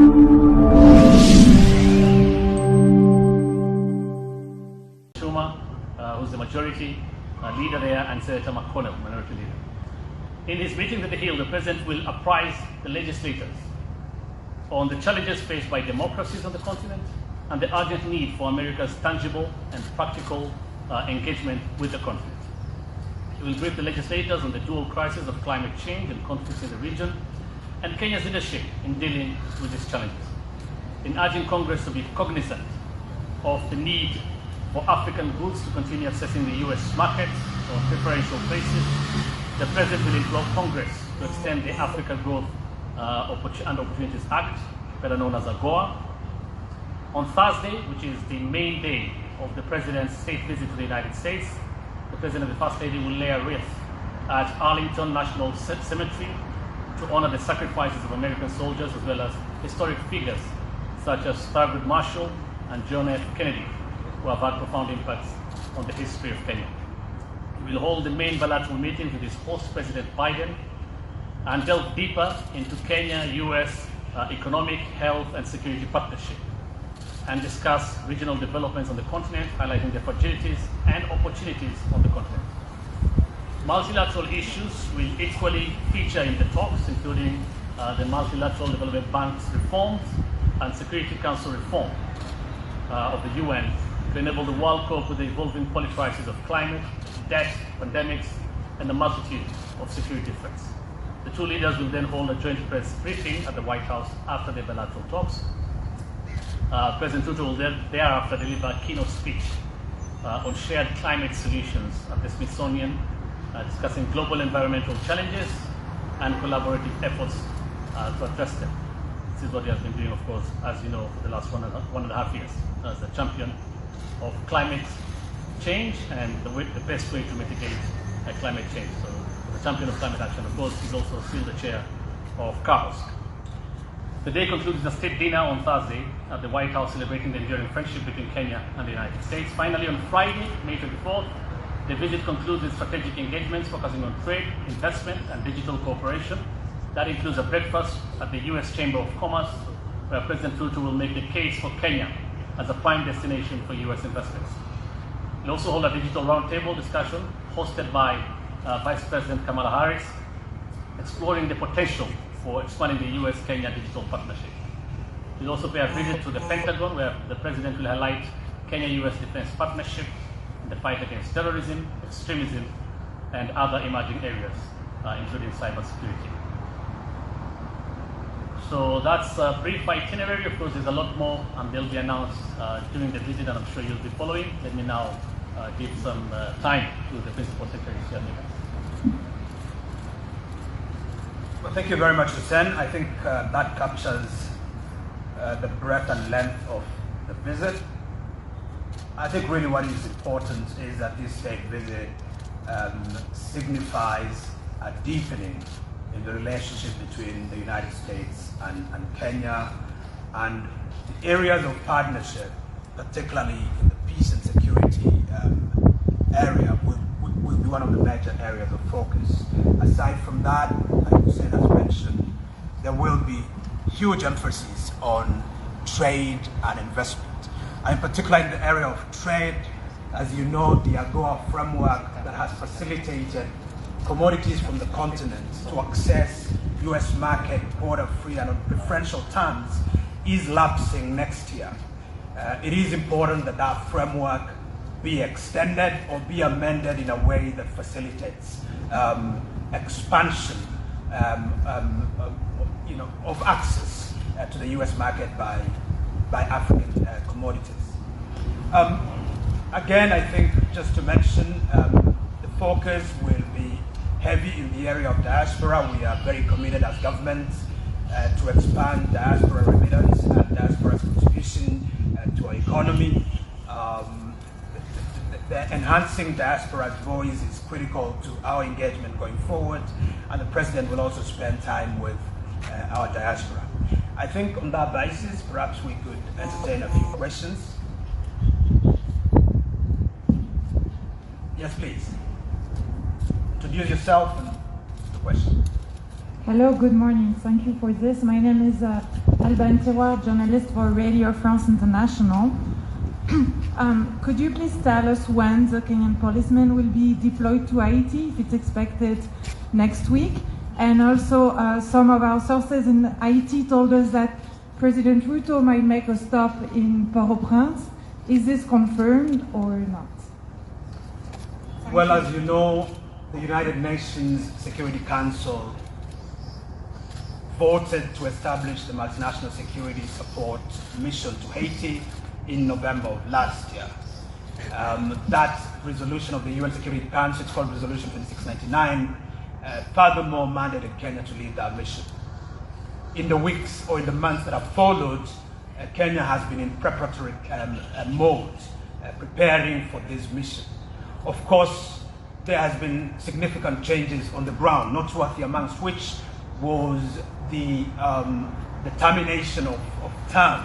Who's the majority leader there, and Senator McConnell, minority leader. In his meeting with the Hill, the President will apprise the legislators on the challenges faced by democracies on the continent and the urgent need for America's tangible and practical engagement with the continent. He will brief the legislators on the dual crisis of climate change and conflicts in the region and Kenya's leadership in dealing with these challenges, in urging Congress to be cognizant of the need for African goods to continue accessing the U.S. market on preferential basis. The President will implore Congress to extend the Africa Growth and Opportunities Act, better known as AGOA. On Thursday, which is the main day of the President's state visit to the United States, the President and the First Lady will lay a wreath at Arlington National Cemetery to honor the sacrifices of American soldiers as well as historic figures such as Thurgood Marshall and John F. Kennedy, who have had profound impacts on the history of Kenya. We will hold the main bilateral meeting with his host, President Biden, and delve deeper into Kenya-US economic, health, and security partnership, and discuss regional developments on the continent, highlighting the fragilities and opportunities on the continent. Multilateral issues will equally feature in the talks, including the Multilateral Development Bank's reforms and Security Council reform of the UN to enable the world cope with the evolving polycrisis of climate, debt, pandemics, and a multitude of security threats. The two leaders will then hold a joint press briefing at the White House after the bilateral talks. President Ruto will thereafter deliver a keynote speech on shared climate solutions at the Smithsonian, discussing global environmental challenges and collaborative efforts to address them. This is what he has been doing, of course, as you know, for the last one and a half years as a champion of climate change and the best way to mitigate climate change. So the champion of climate action, of course, is also still the chair of CARPOSC. The day concludes with a state dinner on Thursday at the White House celebrating the enduring friendship between Kenya and the United States. Finally, on Friday, May 24th, the visit concludes with strategic engagements focusing on trade, investment, and digital cooperation. That includes a breakfast at the U.S. Chamber of Commerce, where President Ruto will make the case for Kenya as a prime destination for U.S. investments. We'll also hold a digital roundtable discussion hosted by Vice President Kamala Harris, exploring the potential for expanding the U.S.-Kenya digital partnership. We'll also pay a visit to the Pentagon, where the President will highlight Kenya-U.S. defense partnership in the fight against terrorism, extremism, and other emerging areas, including cybersecurity. So that's a brief itinerary. Of course, there's a lot more, and they'll be announced during the visit, and I'm sure you'll be following. Let me now give some time to the Principal Secretary. Well, thank you very much, Hussein. I think that captures the breadth and length of the visit. I think really what is important is that this state visit signifies a deepening in the relationship between the United States and Kenya, and the areas of partnership, particularly in the peace and security area, will be one of the major areas of focus. Aside from that, like Hussein has mentioned, there will be huge emphasis on trade and investment. And in particular in the area of trade, as you know, the AGOA framework that has facilitated commodities from the continent to access U.S. market border-free and on preferential terms is lapsing next year. It is important that that framework be extended or be amended in a way that facilitates expansion of access to the U.S. market by African commodities. Again, I think just to mention, the focus will be heavy in the area of diaspora. We are very committed as governments to expand diaspora remittance and diaspora's contribution to our economy. The enhancing diaspora's voice is critical to our engagement going forward, and the President will also spend time with our diaspora. I think on that basis, perhaps we could entertain a few questions. Yes, please. Introduce yourself and the question. Hello, good morning. Thank you for this. My name is Alban Tiroir, journalist for Radio France International. Could you please tell us when the Kenyan policemen will be deployed to Haiti, if it's expected next week? And also, some of our sources in Haiti told us that President Ruto might make a stop in Port-au-Prince. Is this confirmed or not? Well, as you know, the United Nations Security Council voted to establish the multinational security support mission to Haiti in November of last year. That resolution of the UN Security Council, it's called Resolution 2699, furthermore mandated Kenya to lead that mission. In the weeks or in the months that have followed, Kenya has been in preparatory mode, preparing for this mission. Of course, there has been significant changes on the ground, noteworthy amongst which was the termination of term